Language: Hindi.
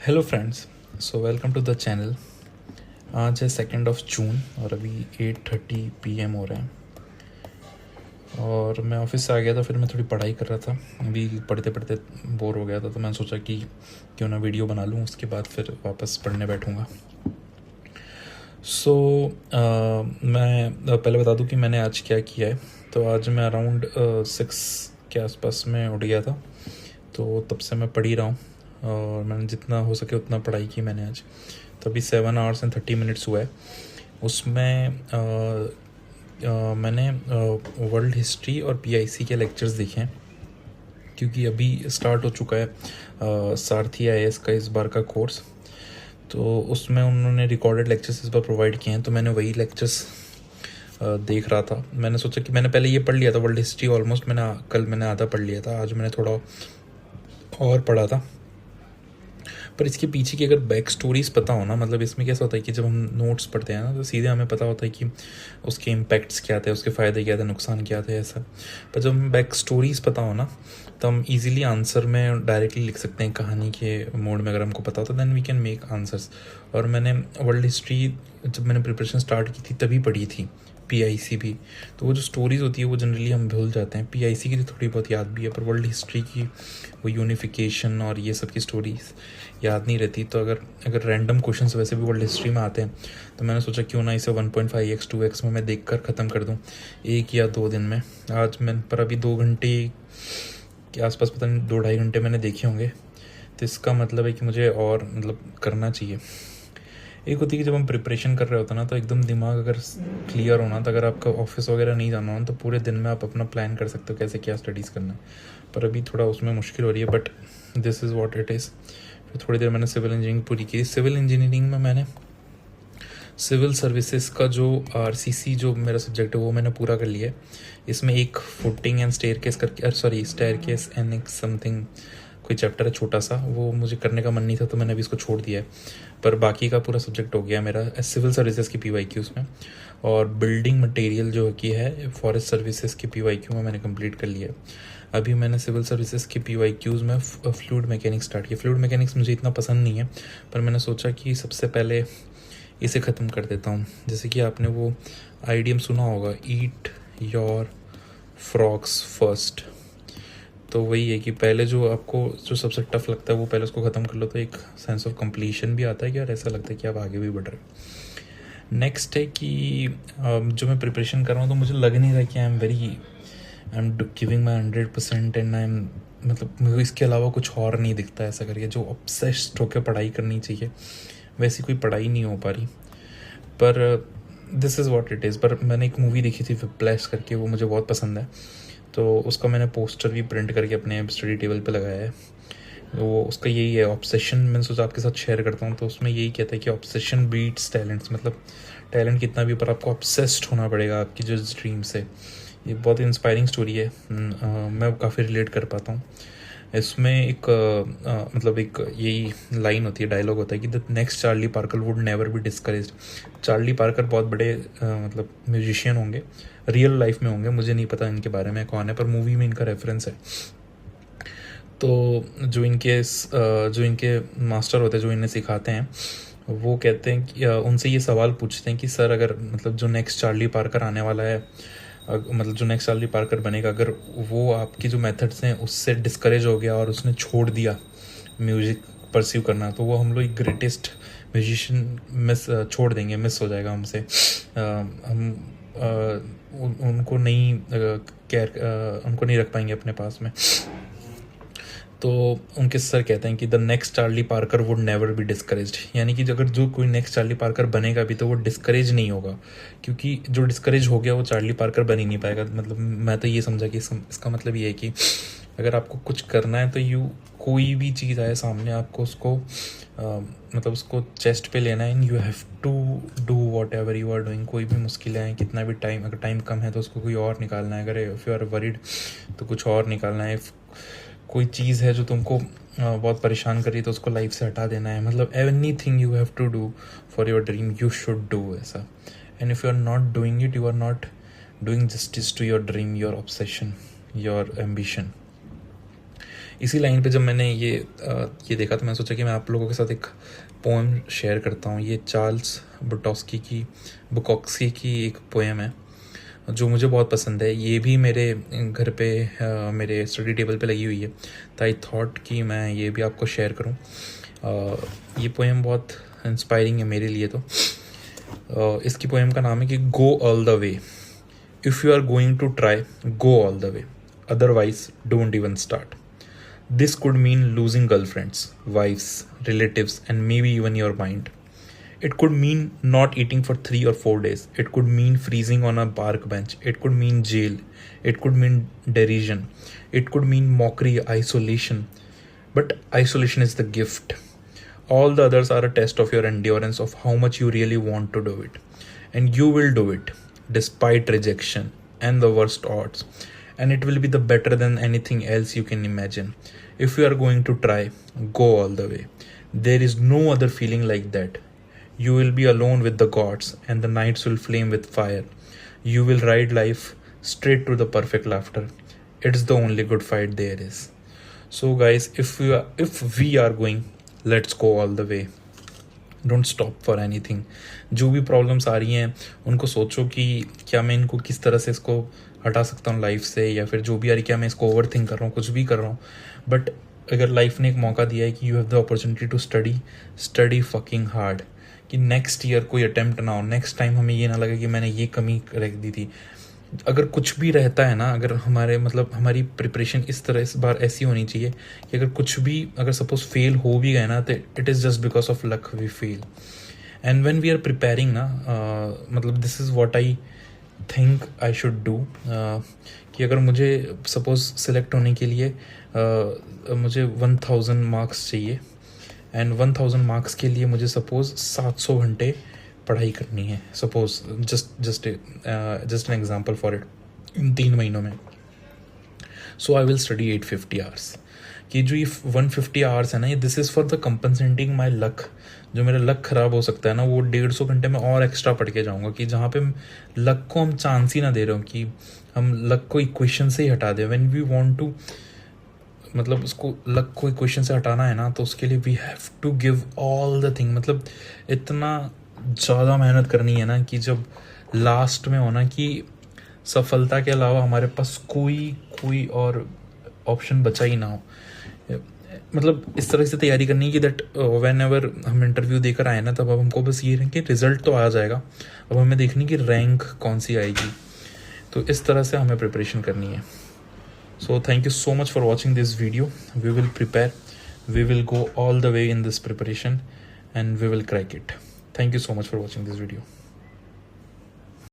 Hello friends, so welcome to the channel. आज है 2 जून और अभी 8:30 PM हो रहे हैं और मैं ऑफिस से आ गया था। फिर मैं थोड़ी पढ़ाई कर रहा था। अभी पढ़ते पढ़ते बोर हो गया था तो मैंने सोचा कि क्यों ना वीडियो बना लूँ, उसके बाद फिर वापस पढ़ने बैठूँगा। मैं पहले बता दूँ कि मैंने आज क्या किया है। तो आज मैं अराउंड 6 के आसपास में उठ गया था, तो तब से मैं पढ़ ही रहा हूँ और मैंने जितना हो सके उतना पढ़ाई की मैंने आज। तो अभी 7 hours and 30 minutes हुआ है। उसमें मैंने वर्ल्ड हिस्ट्री और PIC के लेक्चर्स देखे हैं, क्योंकि अभी स्टार्ट हो चुका है सारथी IAS का इस बार का कोर्स। तो उसमें उन्होंने रिकॉर्डेड लेक्चर्स इस बार प्रोवाइड किए हैं, तो मैंने वही लेक्चर्स देख रहा था। मैंने सोचा कि मैंने पहले ये पढ़ लिया था वर्ल्ड हिस्ट्री ऑलमोस्ट, कल मैंने आधा पढ़ लिया था, आज मैंने थोड़ा और पढ़ा था। पर इसके पीछे की अगर बैक स्टोरीज पता हो ना, मतलब इसमें कैसा होता है कि जब हम नोट्स पढ़ते हैं ना तो सीधे हमें पता होता है कि उसके इम्पैक्ट्स क्या थे, उसके फ़ायदे क्या थे, नुकसान क्या थे, ऐसा। पर जब हमें बैक स्टोरीज पता हो ना तो हम इजीली आंसर में डायरेक्टली लिख सकते हैं कहानी के मोड में। अगर हमको पता हो तो then we can make answers. और मैंने वर्ल्ड हिस्ट्री जब मैंने प्रिपरेशन स्टार्ट की थी तभी पढ़ी थी, PIC भी। तो वो जो स्टोरीज़ होती है वो जनरली हम भूल जाते हैं। PIC की तो थोड़ी बहुत याद भी है, पर वर्ल्ड हिस्ट्री की वो यूनिफिकेशन और ये सब की स्टोरीज याद नहीं रहती। तो अगर रैंडम क्वेश्चंस वैसे भी वर्ल्ड हिस्ट्री में आते हैं तो मैंने सोचा क्यों ना इसे 1.5x 2x में मैं देख कर ख़त्म कर दूँ 1 या 2 दिन में। आज मैं पर अभी 2 घंटे के आसपास, पता नहीं 2-2.5 घंटे मैंने देखे होंगे। तो इसका मतलब है कि मुझे और मतलब करना चाहिए। एक होती है कि जब हम प्रिपरेशन कर रहे होते हैं ना तो एकदम दिमाग अगर क्लियर होना, तो अगर आपका ऑफिस वगैरह नहीं जाना हो तो पूरे दिन में आप अपना प्लान कर सकते हो कैसे क्या स्टडीज़ करना है। पर अभी थोड़ा उसमें मुश्किल हो रही है, but this is what it is. फिर थोड़ी देर मैंने सिविल इंजीनियरिंग पूरी की। सिविल इंजीनियरिंग में मैंने सिविल सर्विसेज का जो RCC जो मेरा सब्जेक्ट है वो मैंने पूरा कर लिया है। इसमें एक फुटिंग एंड स्टेयर केस करके स्टेयर केस एंड एक समथिंग कोई चैप्टर है छोटा सा, वो मुझे करने का मन नहीं था तो मैंने अभी इसको छोड़ दिया है। पर बाकी का पूरा सब्जेक्ट हो गया मेरा सिविल सर्विसेज की PYQs में। और बिल्डिंग मटेरियल जो की है फॉरेस्ट सर्विसेज की PYQ में मैंने कंप्लीट कर लिया है। अभी मैंने सिविल सर्विसेज की PYQs में फ्लूइड मैकेनिक्स स्टार्ट किया। फ्लूइड मैकेनिक्स मुझे इतना पसंद नहीं है, पर मैंने सोचा कि सबसे पहले इसे ख़त्म कर देता हूँ। जैसे कि आपने वो आइडियम सुना होगा, ईट योर फ्रॉग्स फर्स्ट। तो वही है कि पहले जो आपको जो सबसे टफ लगता है वो पहले उसको ख़त्म कर लो, तो एक सेंस ऑफ कंप्लीशन भी आता है कि यार ऐसा लगता है कि आप आगे भी बढ़ रहे हो। नेक्स्ट है कि जो मैं प्रिपरेशन कर रहा हूँ तो मुझे लग नहीं रहा कि I am giving my 100% and I am, मतलब मुझे इसके अलावा कुछ और नहीं दिखता ऐसा करके। जो ऑब्सेस्ड होकर पढ़ाई करनी चाहिए वैसी कोई पढ़ाई नहीं हो पा रही। पर this is what it is. पर मैंने एक मूवी देखी थी विप्लैश करके, वो मुझे बहुत पसंद है, तो उसका मैंने पोस्टर भी प्रिंट करके अपने स्टडी टेबल पे लगाया है। वो उसका यही है, ऑब्सेशन। मैंने सोचा आपके साथ शेयर करता हूँ। तो उसमें यही कहता है कि ऑब्सेशन बीट्स टैलेंट्स, मतलब टैलेंट कितना भी पर आपको ऑब्सेस्ड होना पड़ेगा आपकी जो ड्रीम से। ये बहुत इंस्पायरिंग स्टोरी है। मैं काफ़ी रिलेट कर पाता हूँ इसमें। एक मतलब एक यही लाइन होती है, डायलॉग होता है कि the next Charlie Parker would never be discouraged. Charlie Parker बहुत बड़े मतलब म्यूजिशियन होंगे, रियल लाइफ में होंगे, मुझे नहीं पता इनके बारे में कौन है, पर मूवी में इनका रेफरेंस है। तो जो इनके मास्टर होते हैं जो इन्हें सिखाते हैं, वो कहते हैं कि उनसे ये सवाल पूछते हैं कि सर अगर मतलब जो नेक्स्ट चार्ली पार्कर आने वाला है, मतलब जो नेक्स्ट चार्ली पार्कर बनेगा, अगर वो आपकी जो मेथड्स हैं उससे डिस्करेज हो गया और उसने छोड़ दिया म्यूज़िक परस्यू करना, तो वो हम लोग ग्रेटेस्ट म्यूजिशियन मिस छोड़ देंगे, मिस हो जाएगा हमसे। हम उनको नहीं उनको नहीं रख पाएंगे अपने पास में। तो उनके सर कहते हैं कि the next Charlie Parker would never be discouraged, यानी कि अगर जो कोई नेक्स्ट चार्ली पार्कर बनेगा भी तो वो डिस्करेज नहीं होगा, क्योंकि जो डिस्करेज हो गया वो चार्ली पार्कर बन ही नहीं पाएगा। मतलब मैं तो ये समझा कि इसका मतलब ये है कि अगर आपको कुछ करना है तो कोई भी चीज़ आए सामने, आपको उसको मतलब उसको चेस्ट पे लेना है and you have to do whatever you are doing. कोई भी मुश्किलें आए, कितना भी टाइम, अगर टाइम कम है तो उसको कोई और निकालना है, अगर इफ़ यू आर वरीड तो कुछ और निकालना है। कोई चीज़ है जो तुमको बहुत परेशान करी तो उसको लाइफ से हटा देना है। मतलब anything you have to do for your dream you should do ऐसा। And if you are not doing it you are not doing justice to your dream, your obsession, your ambition. इसी लाइन पे जब मैंने ये देखा तो मैंने सोचा कि मैं आप लोगों के साथ एक पोएम शेयर करता हूँ। ये चार्ल्स बुकोस्की की एक पोएम है जो मुझे बहुत पसंद है। ये भी मेरे घर पे मेरे स्टडी टेबल पे लगी हुई है, तो आई थॉट कि मैं ये भी आपको शेयर करूँ। ये पोएम बहुत इंस्पायरिंग है मेरे लिए। तो इसकी पोएम का नाम है कि go all the way. If you are going to try, go all the way, otherwise don't even start. This could mean losing girlfriends, wives, relatives, and maybe even your mind. It could mean not eating for 3 or 4 days. It could mean freezing on a park bench. It could mean jail. It could mean derision. It could mean mockery, isolation. But isolation is the gift. All the others are a test of your endurance, of how much you really want to do it. And you will do it, despite rejection and the worst odds. And it will be the better than anything else you can imagine. If you are going to try, go all the way. There is no other feeling like that. You will be alone with the gods, and the nights will flame with fire. You will ride life straight to the perfect laughter. It's the only good fight there is. So guys, if we are going, let's go all the way. Don't stop for anything. जो भी प्रॉब्लम्स आ रही हैं उनको सोचो कि क्या मैं इनको किस तरह से इसको हटा सकता हूँ लाइफ से, या फिर जो भी आ रही क्या मैं इसको ओवर थिंक कर रहा हूँ, कुछ भी कर रहा हूँ। बट अगर लाइफ ने एक मौका दिया है कि you have the opportunity to study fucking hard, कि नेक्स्ट ईयर कोई अटेम्प्ट ना हो, नेक्स्ट टाइम हमें ये ना लगे कि मैंने ये कमी रख दी थी। अगर कुछ भी रहता है ना, अगर हमारी प्रिपरेशन इस बार ऐसी होनी चाहिए कि अगर कुछ भी अगर सपोज फेल हो भी गए ना, तो it is just because of luck we fail. And when we are preparing ना, this is what I think I should do, कि अगर मुझे सपोज सिलेक्ट होने के लिए मुझे 1000 मार्क्स चाहिए, एंड 1000 मार्क्स के लिए मुझे सपोज 700 घंटे पढ़ाई करनी है, suppose just an example for it, इन 3 महीनों में। So I will study 850 hours. कि जो ये 150 आवर्स है ना, ये this is for the compensating my luck. जो मेरा लक ख़राब हो सकता है ना, वो 150 घंटे में और एक्स्ट्रा पढ़ के जाऊँगा, कि जहाँ पे लक को हम चांस ही ना दे रहे हो, कि हम लक को इक्वेशन से ही हटा दें। व्हेन वी वांट टू उसको लक को इक्वेशन से हटाना है ना, तो उसके लिए we have to give all the thing. इतना ज़्यादा मेहनत करनी है ना, कि जब लास्ट में होना कि सफलता के अलावा हमारे पास कोई और ऑप्शन बचा ही ना हो। इस तरह से तैयारी करनी है कि दैट व्हेन एवर हम इंटरव्यू देकर आए ना, तब अब हमको बस ये है कि रिजल्ट तो आ जाएगा, अब हमें देखनी कि रैंक कौन सी आएगी। तो इस तरह से हमें प्रिपरेशन करनी है। So thank you so much for watching this video. We will prepare, we will go all the way in this preparation, and we will crack it. Thank you so much for watching this video.